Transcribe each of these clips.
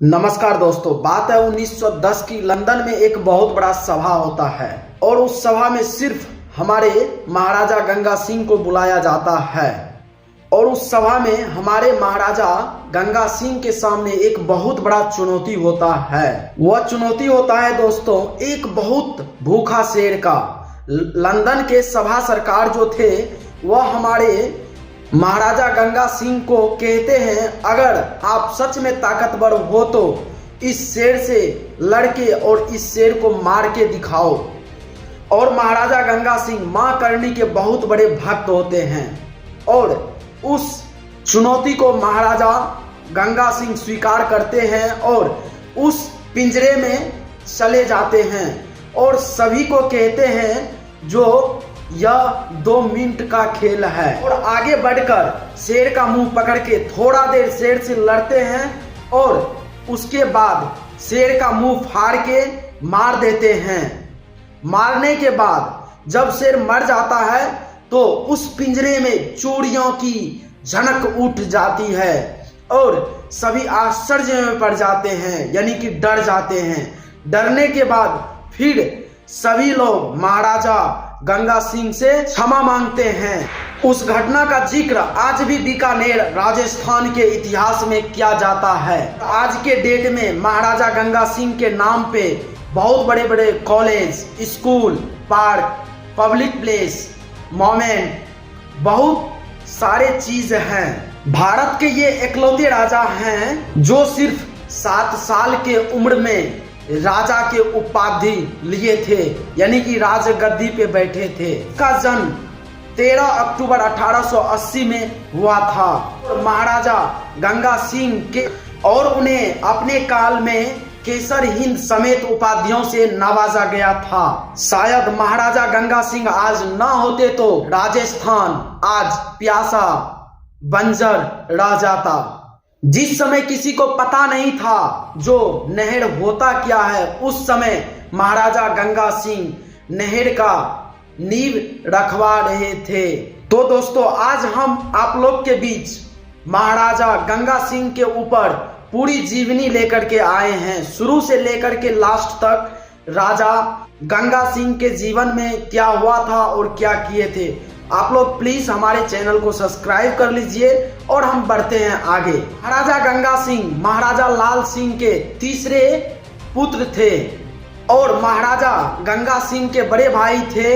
नमस्कार दोस्तों, बात है 1910 की। लंदन में एक बहुत बड़ा सभा होता है और उस सभा में सिर्फ हमारे महाराजा गंगा सिंह को बुलाया जाता है। और उस सभा में हमारे महाराजा गंगा सिंह के सामने एक बहुत बड़ा चुनौती होता है। वह चुनौती होता है दोस्तों एक बहुत भूखा शेर का। लंदन के सभा सरकार जो थे वह हमारे महाराजा गंगा सिंह को कहते हैं, अगर आप सच में ताकतवर हो तो इस शेर से लड़के और इस शेर को मार के दिखाओ। और महाराजा गंगा सिंह मां करनी के बहुत बड़े भक्त होते हैं और उस चुनौती को महाराजा गंगा सिंह स्वीकार करते हैं और उस पिंजरे में चले जाते हैं और सभी को कहते हैं जो यह 2 मिनट का खेल है। और आगे बढ़कर शेर का मुंह पकड़ के थोड़ा देर शेर से लड़ते हैं और उसके बाद शेर का मुंह फाड़ के मार देते हैं। मारने के बाद जब शेर मर जाता है तो उस पिंजरे में चूड़ियों की झनक उठ जाती है और सभी आश्चर्य में पड़ जाते हैं, यानी कि डर जाते हैं। डरने के बाद फिर सभी लोग महाराजा गंगा सिंह से क्षमा मांगते हैं। उस घटना का जिक्र आज भी बीकानेर राजस्थान के इतिहास में किया जाता है। आज के डेट में महाराजा गंगा सिंह के नाम पे बहुत बड़े बड़े college, school, park, public place, moment, बहुत सारे चीज हैं। भारत के ये इकलौते राजा हैं जो सिर्फ 7 साल के उम्र में राजा के उपाधि लिए थे, यानी कि राज गद्दी पे बैठे थे। का जन्म 13 अक्टूबर 1880 में हुआ था। महाराजा गंगा सिंह के और उन्हें अपने काल में केसर हिंद समेत उपाधियों से नवाजा गया था। शायद महाराजा गंगा सिंह आज ना होते तो राजस्थान आज प्यासा बंजर रह जाता। जिस समय किसी को पता नहीं था जो नहर होता क्या है, उस समय महाराजा गंगा सिंह नहर का नींव रखवा रहे थे। तो दोस्तों आज हम आप लोग के बीच महाराजा गंगा सिंह के ऊपर पूरी जीवनी लेकर के आए हैं। शुरू से लेकर के लास्ट तक राजा गंगा सिंह के जीवन में क्या हुआ था और क्या किए थे। आप लोग प्लीज हमारे चैनल को सब्सक्राइब कर लीजिए और हम बढ़ते हैं आगे। महाराजा गंगा सिंह महाराजा लाल सिंह के तीसरे पुत्र थे और महाराजा गंगा सिंह के बड़े भाई थे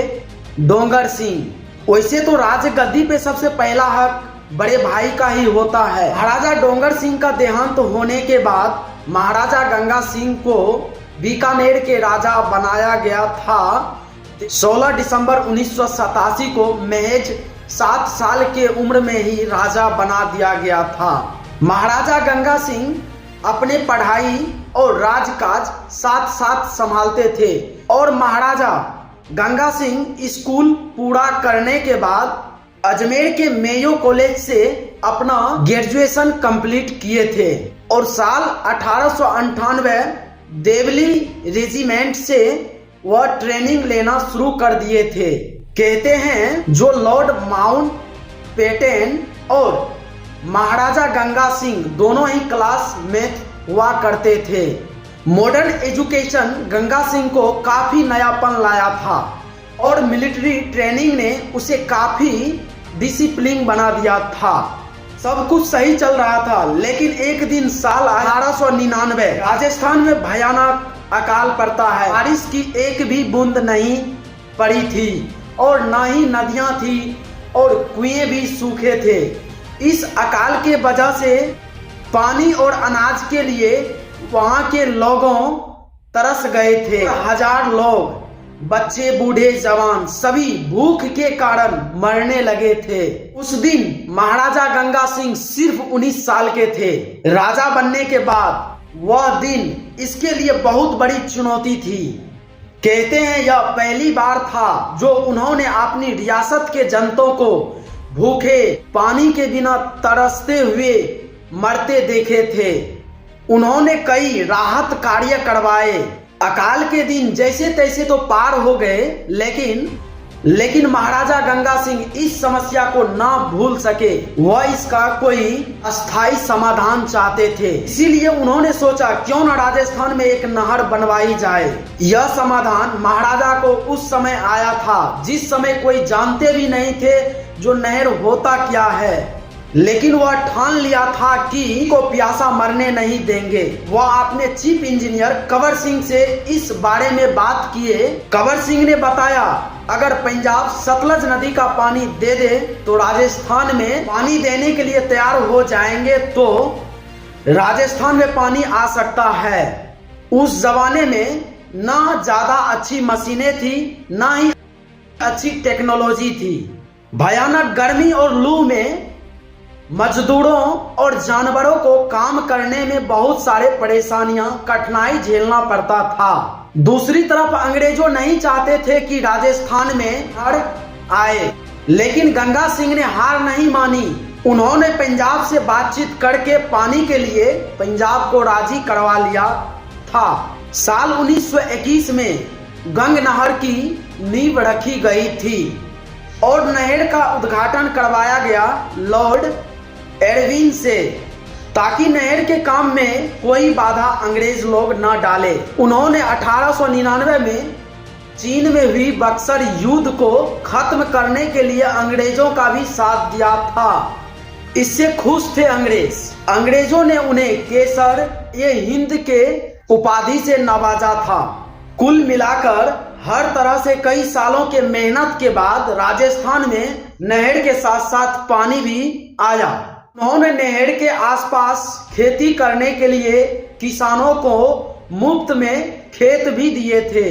डोंगर सिंह। वैसे तो राज गद्दी पे सबसे पहला हक बड़े भाई का ही होता है। महाराजा डोंगर सिंह का देहांत होने के बाद महाराजा गंगा सिंह को बीकानेर के राजा बनाया गया था। 16 दिसंबर 1987 को महज 7 साल के उम्र में ही राजा बना दिया गया था। महाराजा गंगा सिंह अपने पढ़ाई और राजकाज साथ साथ संभालते थे और महाराजा गंगा सिंह स्कूल पूरा करने के बाद अजमेर के मेयो कॉलेज से अपना ग्रेजुएशन कंप्लीट किए थे और साल 1898 देवली रेजिमेंट से वह ट्रेनिंग लेना शुरू कर दिए थे। कहते हैं जो लॉर्ड माउंट पेटन और महाराजा गंगा सिंह दोनों ही क्लास में हुआ करते थे। मॉडर्न एजुकेशन गंगा सिंह को काफी नयापन लाया था और मिलिट्री ट्रेनिंग ने उसे काफी डिसिप्लिन बना दिया था। सब कुछ सही चल रहा था, लेकिन एक दिन साल 1899 राजस्थान में भयानक अकाल पड़ता है। बारिश की एक भी बूंद नहीं पड़ी थी और न ही नदियां थी और कुएं भी सूखे थे। इस अकाल के वजह से पानी और अनाज के लिए वहां के लोगों तरस गए थे। 1000 लोग, बच्चे बूढ़े जवान, सभी भूख के कारण मरने लगे थे। उस दिन महाराजा गंगा सिंह सिर्फ 19 साल के थे। राजा बनने के बाद वह दिन इसके लिए बहुत बड़ी चुनौती थी। कहते हैं यह पहली बार था जो उन्होंने अपनी रियासत के जनतों को भूखे पानी के बिना तरसते हुए मरते देखे थे। उन्होंने कई राहत कार्य करवाए। अकाल के दिन जैसे तैसे तो पार हो गए, लेकिन लेकिन महाराजा गंगा सिंह इस समस्या को ना भूल सके, वह इसका कोई अस्थायी समाधान चाहते थे। इसीलिए उन्होंने सोचा क्यों न राजस्थान में एक नहर बनवाई जाए। यह समाधान महाराजा को उस समय आया था जिस समय कोई जानते भी नहीं थे जो नहर होता क्या है, लेकिन वह ठान लिया था कि को प्यासा मरने नहीं देंगे। वह अपने चीफ इंजीनियर कंवर सिंह से इस बारे में बात किए। कंवर सिंह ने बताया अगर पंजाब सतलज नदी का पानी दे दे तो राजस्थान में पानी देने के लिए तैयार हो जाएंगे, तो राजस्थान में पानी आ सकता है। उस जमाने में ना ज्यादा अच्छी मशीनें थी, ना ही अच्छी टेक्नोलॉजी थी। भयानक गर्मी और लू में मजदूरों और जानवरों को काम करने में बहुत सारे परेशानियां, कठिनाई झेलना पड़ता था। दूसरी तरफ अंग्रेजों नहीं चाहते थे कि राजस्थान में हड़ आए, लेकिन गंगा सिंह ने हार नहीं मानी। उन्होंने पंजाब से बातचीत करके पानी के लिए पंजाब को राजी करवा लिया था। साल 1921 में गंग नहर की नींव रखी गई थी और नहर का उद्घाटन करवाया गया लॉर्ड एडविन से, ताकि नहर के काम में कोई बाधा अंग्रेज लोग न डाले। उन्होंने 1899 में चीन में हुई बक्सर युद्ध को खत्म करने के लिए अंग्रेजों का भी साथ दिया था। इससे खुश थे अंग्रेज। अंग्रेजों ने उन्हें केसर ये हिंद के उपाधि से नवाजा था। कुल मिलाकर हर तरह से कई सालों के मेहनत के बाद राजस्थान में नहर के साथ साथ पानी भी आया। उन्होंने नहर के आसपास खेती करने के लिए किसानों को मुफ्त में खेत भी दिए थे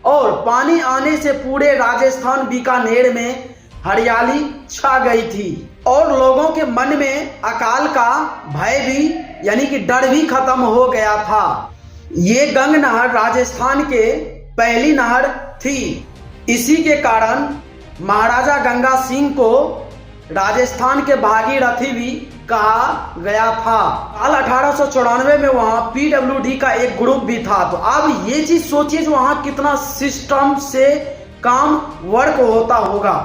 और पानी आने से पूरे राजस्थान बीकानेर में हरियाली छा गई थी और लोगों के मन में अकाल का भय भी यानी कि डर भी खत्म हो गया था। ये गंग नहर राजस्थान के पहली नहर थी। इसी के कारण महाराजा गंगा सिंह को राजस्थान के भागीरथी भी कहा गया था। साल 1894 में वहां PWD का एक ग्रुप भी था। तो अब ये चीज सोचिए जो वहां कितना सिस्टम से काम वर्क होता होगा।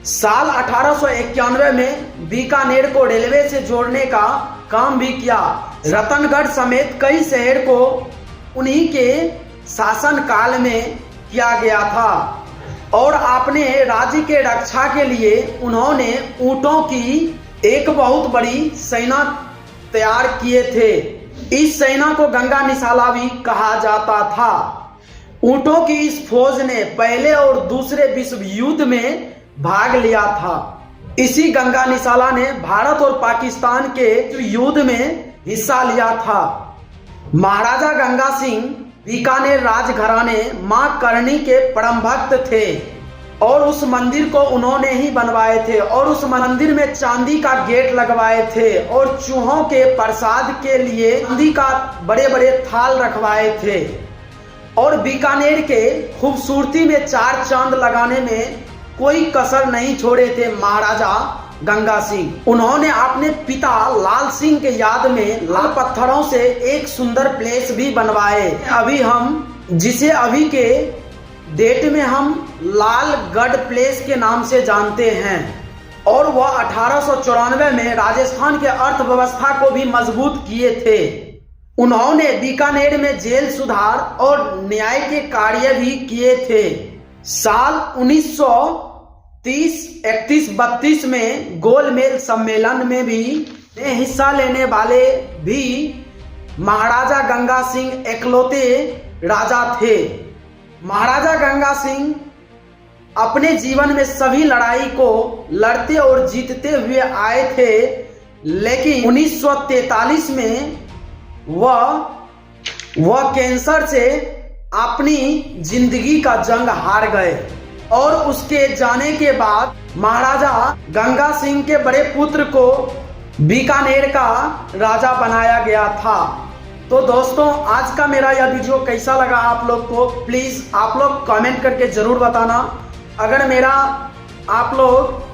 साल 1891 में बीकानेर को रेलवे से जोड़ने का काम भी किया। रतनगढ़ समेत कई शहर को उन्हीं के शासन काल में किया गया था और अपने राज्य के रक्षा के लिए उन्होंने ऊंटों की एक बहुत बड़ी सेना तैयार किए थे। इस सेना को गंगा निशाला भी कहा जाता था। ऊंटों की इस फौज ने पहले और दूसरे विश्व युद्ध में भाग लिया था। इसी गंगा निशाला ने भारत और पाकिस्तान के युद्ध में हिस्सा लिया था। महाराजा गंगा सिंह बीकानेर राजघराने मां करणी के परम भक्त थे और उस मंदिर को उन्होंने ही बनवाए थे और उस मंदिर में चांदी का गेट लगवाए थे और चूहों के प्रसाद के लिए चांदी का बड़े बड़े थाल रखवाए थे और बीकानेर के खूबसूरती में चार चांद लगाने में कोई कसर नहीं छोड़े थे महाराजा गंगा सिंह। उन्होंने अपने पिता लाल सिंह के याद में लाल पत्थरों से एक सुंदर प्लेस भी बनवाए। जिसे अभी के डेट में हम लालगढ़ प्लेस के नाम से जानते हैं और वह 1894 में राजस्थान के अर्थव्यवस्था को भी मजबूत किए थे। उन्होंने बीकानेर में जेल सुधार और न्याय के कार्य भी किए थे। साल 1930, 31, 32 में गोलमेल सम्मेलन में भी हिस्सा लेने वाले भी महाराजा गंगा सिंह एकलौते राजा थे। महाराजा गंगा सिंह अपने जीवन में सभी लड़ाई को लड़ते और जीतते हुए आए थे, लेकिन 1943 में वह कैंसर से अपनी जिंदगी का जंग हार गए और उसके जाने के बाद महाराजा गंगा सिंह के बड़े पुत्र को बीकानेर का राजा बनाया गया था। तो दोस्तों, आज का मेरा यह वीडियो कैसा लगा आप लोग को, प्लीज आप लोग कमेंट करके जरूर बताना। अगर मेरा आप लोग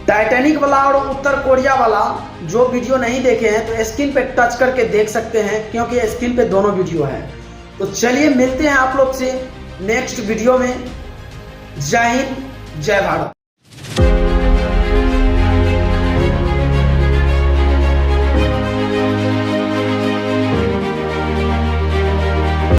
टाइटैनिक वाला और उत्तर कोरिया वाला जो वीडियो नहीं देखे हैं तो स्क्रीन पे टच करके देख सकते हैं, क्योंकि स्क्रीन पे दोनों वीडियो है। तो चलिए मिलते हैं आप लोग से नेक्स्ट वीडियो में। जय हिंद, जय भारत।